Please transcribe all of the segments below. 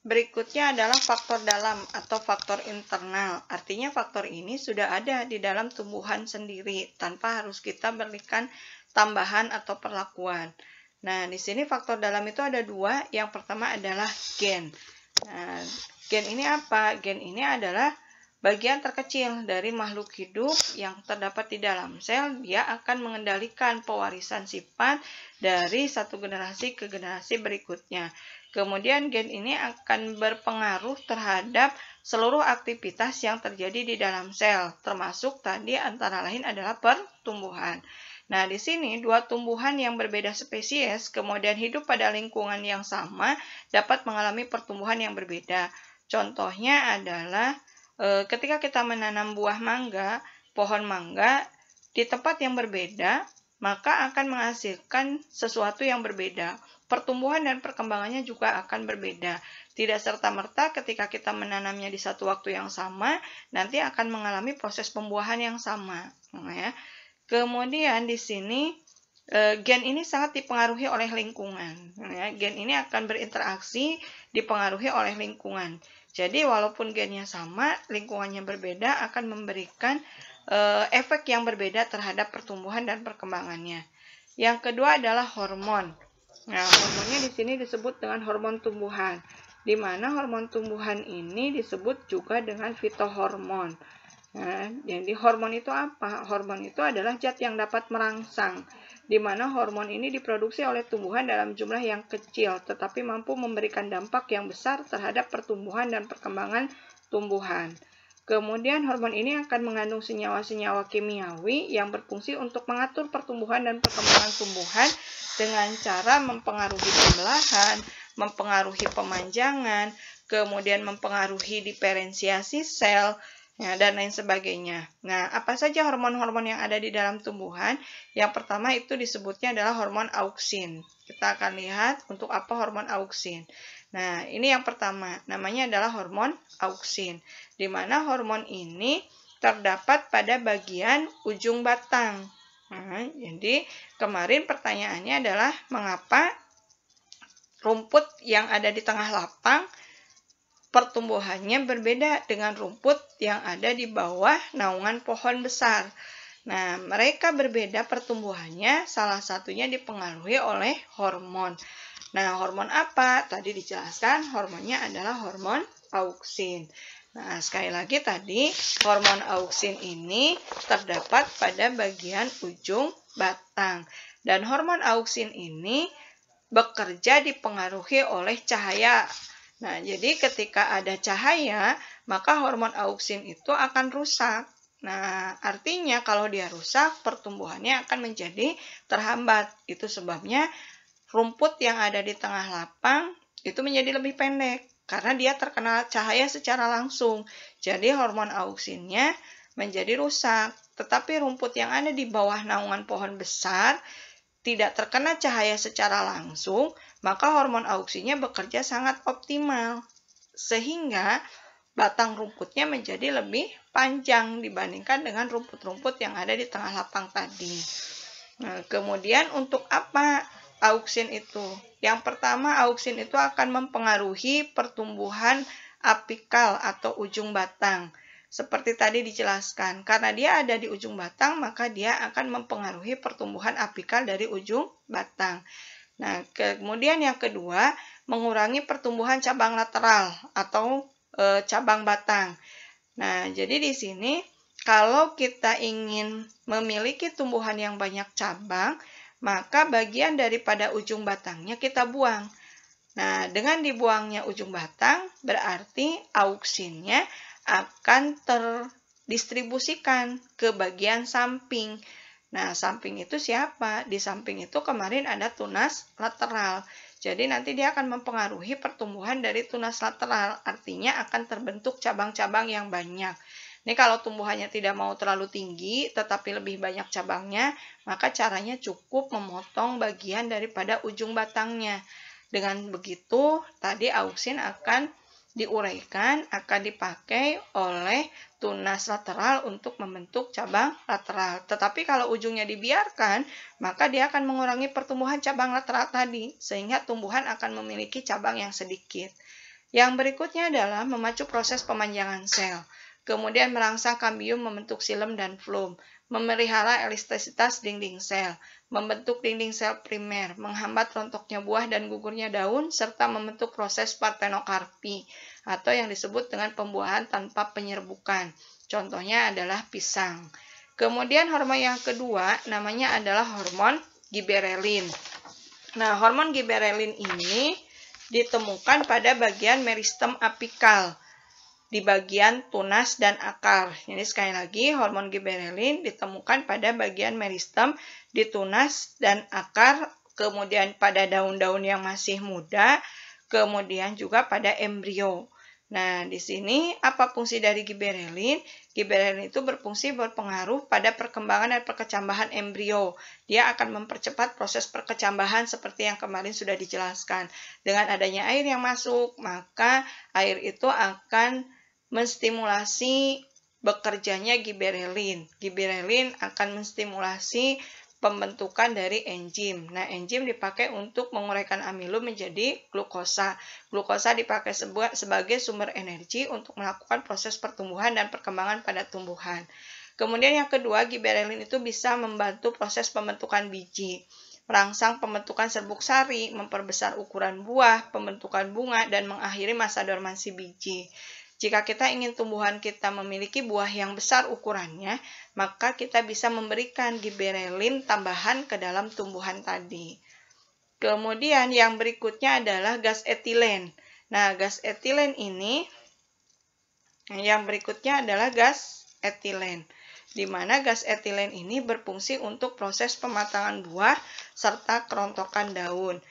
berikutnya adalah faktor dalam atau faktor internal. Artinya faktor ini sudah ada di dalam tumbuhan sendiri tanpa harus kita berikan tambahan atau perlakuan. Nah, di sini faktor dalam itu ada dua. Yang pertama adalah gen. Nah, gen ini apa? Gen ini adalah bagian terkecil dari makhluk hidup yang terdapat di dalam sel. Dia akan mengendalikan pewarisan sifat dari satu generasi ke generasi berikutnya. Kemudian gen ini akan berpengaruh terhadap seluruh aktivitas yang terjadi di dalam sel, termasuk tadi antara lain adalah pertumbuhan. Nah, di sini dua tumbuhan yang berbeda spesies kemudian hidup pada lingkungan yang sama dapat mengalami pertumbuhan yang berbeda. Contohnya adalah ketika kita menanam buah mangga, pohon mangga di tempat yang berbeda, maka akan menghasilkan sesuatu yang berbeda. Pertumbuhan dan perkembangannya juga akan berbeda. Tidak serta-merta ketika kita menanamnya di satu waktu yang sama, nanti akan mengalami proses pembuahan yang sama. Ya. Kemudian di sini, gen ini sangat dipengaruhi oleh lingkungan. Ya. Gen ini akan berinteraksi dipengaruhi oleh lingkungan. Jadi walaupun gennya sama, lingkungannya berbeda akan memberikan efek yang berbeda terhadap pertumbuhan dan perkembangannya. Yang kedua adalah hormon. Nah, hormonnya di sini disebut dengan hormon tumbuhan, di mana hormon tumbuhan ini disebut juga dengan fitohormon. Nah, jadi hormon itu apa? Hormon itu adalah zat yang dapat merangsang, di mana hormon ini diproduksi oleh tumbuhan dalam jumlah yang kecil, tetapi mampu memberikan dampak yang besar terhadap pertumbuhan dan perkembangan tumbuhan. Kemudian hormon ini akan mengandung senyawa-senyawa kimiawi yang berfungsi untuk mengatur pertumbuhan dan perkembangan tumbuhan dengan cara mempengaruhi pembelahan, mempengaruhi pemanjangan, kemudian mempengaruhi diferensiasi sel, ya, dan lain sebagainya. Nah, apa saja hormon-hormon yang ada di dalam tumbuhan? Yang pertama itu disebutnya adalah hormon auksin. Kita akan lihat untuk apa hormon auksin. Nah, ini yang pertama, namanya adalah hormon auksin, di mana hormon ini terdapat pada bagian ujung batang. Nah, jadi kemarin pertanyaannya adalah mengapa rumput yang ada di tengah lapang pertumbuhannya berbeda dengan rumput yang ada di bawah naungan pohon besar. Nah, mereka berbeda pertumbuhannya, salah satunya dipengaruhi oleh hormon. Nah, hormon apa? Tadi dijelaskan hormonnya adalah hormon auksin. Nah, sekali lagi tadi hormon auksin ini terdapat pada bagian ujung batang. Dan hormon auksin ini bekerja dipengaruhi oleh cahaya. Nah, jadi ketika ada cahaya, maka hormon auksin itu akan rusak. Nah, artinya kalau dia rusak, pertumbuhannya akan menjadi terhambat. Itu sebabnya rumput yang ada di tengah lapang itu menjadi lebih pendek karena dia terkena cahaya secara langsung. Jadi hormon auksinnya menjadi rusak. Tetapi rumput yang ada di bawah naungan pohon besar tidak terkena cahaya secara langsung, maka hormon auksinnya bekerja sangat optimal. Sehingga batang rumputnya menjadi lebih panjang dibandingkan dengan rumput-rumput yang ada di tengah lapang tadi. Nah, kemudian untuk apa auksin itu? Yang pertama, auksin itu akan mempengaruhi pertumbuhan apikal atau ujung batang. Seperti tadi dijelaskan, karena dia ada di ujung batang, maka dia akan mempengaruhi pertumbuhan apikal dari ujung batang. Nah, kemudian yang kedua, mengurangi pertumbuhan cabang lateral atau cabang batang. Nah, jadi di sini kalau kita ingin memiliki tumbuhan yang banyak cabang, maka bagian daripada ujung batangnya kita buang. Nah, dengan dibuangnya ujung batang, berarti auksinnya akan terdistribusikan ke bagian samping. Nah, samping itu siapa? Di samping itu kemarin ada tunas lateral. Jadi nanti dia akan mempengaruhi pertumbuhan dari tunas lateral. Artinya akan terbentuk cabang-cabang yang banyak. Ini kalau tumbuhannya tidak mau terlalu tinggi, tetapi lebih banyak cabangnya, maka caranya cukup memotong bagian daripada ujung batangnya. Dengan begitu, tadi auksin akan diuraikan, akan dipakai oleh tunas lateral untuk membentuk cabang lateral. Tetapi kalau ujungnya dibiarkan, maka dia akan mengurangi pertumbuhan cabang lateral tadi, sehingga tumbuhan akan memiliki cabang yang sedikit. Yang berikutnya adalah memacu proses pemanjangan sel. Kemudian merangsang kambium membentuk xilem dan flum, memelihara elastisitas dinding sel, membentuk dinding sel primer, menghambat rontoknya buah dan gugurnya daun, serta membentuk proses partenokarpi atau yang disebut dengan pembuahan tanpa penyerbukan. Contohnya adalah pisang. Kemudian hormon yang kedua namanya adalah hormon giberelin. Nah, hormon giberelin ini ditemukan pada bagian meristem apikal, di bagian tunas dan akar. Jadi sekali lagi, hormon giberelin ditemukan pada bagian meristem, di tunas dan akar, kemudian pada daun-daun yang masih muda, kemudian juga pada embrio. Nah, di sini apa fungsi dari giberelin? Giberelin itu berpengaruh pada perkembangan dan perkecambahan embrio. Dia akan mempercepat proses perkecambahan seperti yang kemarin sudah dijelaskan. Dengan adanya air yang masuk, maka air itu akan menstimulasi bekerjanya giberelin. Giberelin akan menstimulasi pembentukan dari enzim. Nah, enzim dipakai untuk menguraikan amilum menjadi glukosa. Glukosa dipakai sebagai sumber energi untuk melakukan proses pertumbuhan dan perkembangan pada tumbuhan. Kemudian yang kedua, giberelin itu bisa membantu proses pembentukan biji, merangsang pembentukan serbuk sari, memperbesar ukuran buah, pembentukan bunga, dan mengakhiri masa dormansi biji. Jika kita ingin tumbuhan kita memiliki buah yang besar ukurannya, maka kita bisa memberikan giberelin tambahan ke dalam tumbuhan tadi. Kemudian yang berikutnya adalah gas etilen. Nah, gas etilen ini, yang berikutnya adalah gas etilen, di mana gas etilen ini berfungsi untuk proses pematangan buah serta kerontokan daun.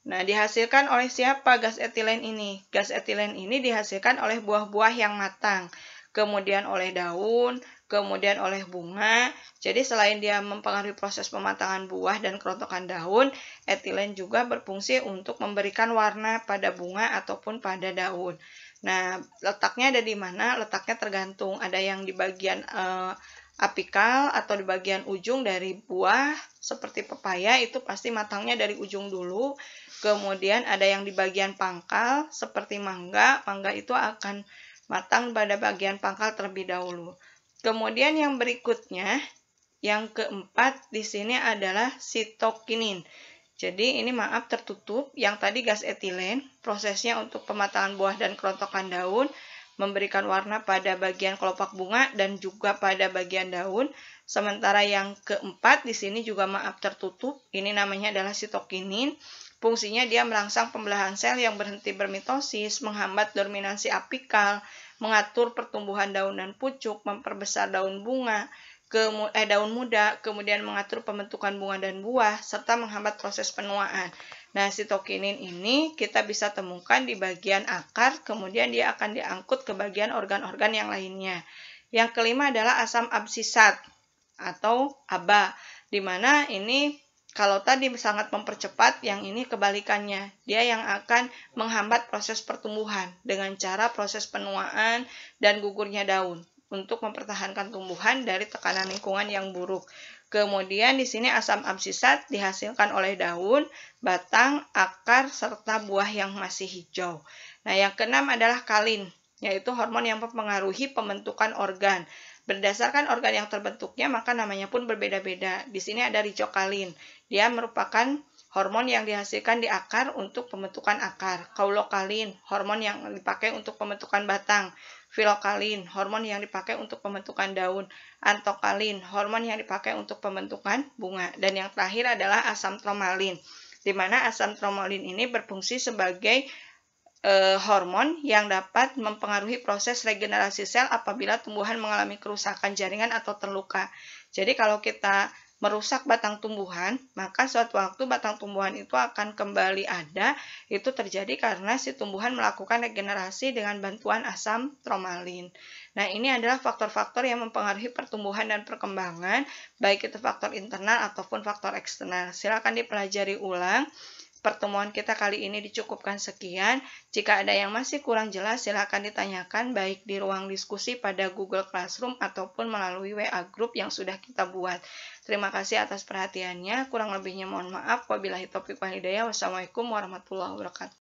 Nah, dihasilkan oleh siapa gas etilen ini? Gas etilen ini dihasilkan oleh buah-buah yang matang, kemudian oleh daun, kemudian oleh bunga. Jadi selain dia mempengaruhi proses pematangan buah dan kerontokan daun, etilen juga berfungsi untuk memberikan warna pada bunga ataupun pada daun. Nah, letaknya ada di mana? Letaknya tergantung. Ada yang di bagian apikal atau di bagian ujung dari buah, seperti pepaya itu pasti matangnya dari ujung dulu. Kemudian ada yang di bagian pangkal, seperti mangga. Mangga itu akan matang pada bagian pangkal terlebih dahulu. Kemudian yang berikutnya, yang keempat di sini adalah sitokinin. Jadi ini maaf tertutup. Yang tadi gas etilen, prosesnya untuk pematangan buah dan kerontokan daun, memberikan warna pada bagian kelopak bunga dan juga pada bagian daun. Sementara yang keempat di sini juga maaf tertutup. Ini namanya adalah sitokinin. Fungsinya dia merangsang pembelahan sel yang berhenti bermitosis, menghambat dominansi apikal, mengatur pertumbuhan daun dan pucuk, memperbesar daun bunga, daun muda, kemudian mengatur pembentukan bunga dan buah, serta menghambat proses penuaan. Nah, sitokinin ini kita bisa temukan di bagian akar, kemudian dia akan diangkut ke bagian organ-organ yang lainnya. Yang kelima adalah asam absisat atau ABA, di mana ini kalau tadi sangat mempercepat, yang ini kebalikannya. Dia yang akan menghambat proses pertumbuhan dengan cara proses penuaan dan gugurnya daun untuk mempertahankan tumbuhan dari tekanan lingkungan yang buruk. Kemudian di sini asam absisat dihasilkan oleh daun, batang, akar, serta buah yang masih hijau. Nah, yang keenam adalah kalin, yaitu hormon yang mempengaruhi pembentukan organ. Berdasarkan organ yang terbentuknya, maka namanya pun berbeda-beda. Di sini ada ricokalin. Dia merupakan hormon yang dihasilkan di akar untuk pembentukan akar. Kaulokalin, hormon yang dipakai untuk pembentukan batang. Filokalin, hormon yang dipakai untuk pembentukan daun. Antokalin, hormon yang dipakai untuk pembentukan bunga. Dan yang terakhir adalah asam tromalin, di mana asam tromalin ini berfungsi sebagai hormon yang dapat mempengaruhi proses regenerasi sel apabila tumbuhan mengalami kerusakan jaringan atau terluka. Jadi kalau kita merusak batang tumbuhan, maka suatu waktu batang tumbuhan itu akan kembali ada. Itu terjadi karena si tumbuhan melakukan regenerasi dengan bantuan asam tromalin. Nah, ini adalah faktor-faktor yang mempengaruhi pertumbuhan dan perkembangan, baik itu faktor internal ataupun faktor eksternal. Silakan dipelajari ulang. Pertemuan kita kali ini dicukupkan sekian. Jika ada yang masih kurang jelas, silakan ditanyakan baik di ruang diskusi pada Google Classroom ataupun melalui WA Group yang sudah kita buat. Terima kasih atas perhatiannya. Kurang lebihnya mohon maaf. Wabillahi taufiq wal hidayah. Wassalamualaikum warahmatullahi wabarakatuh.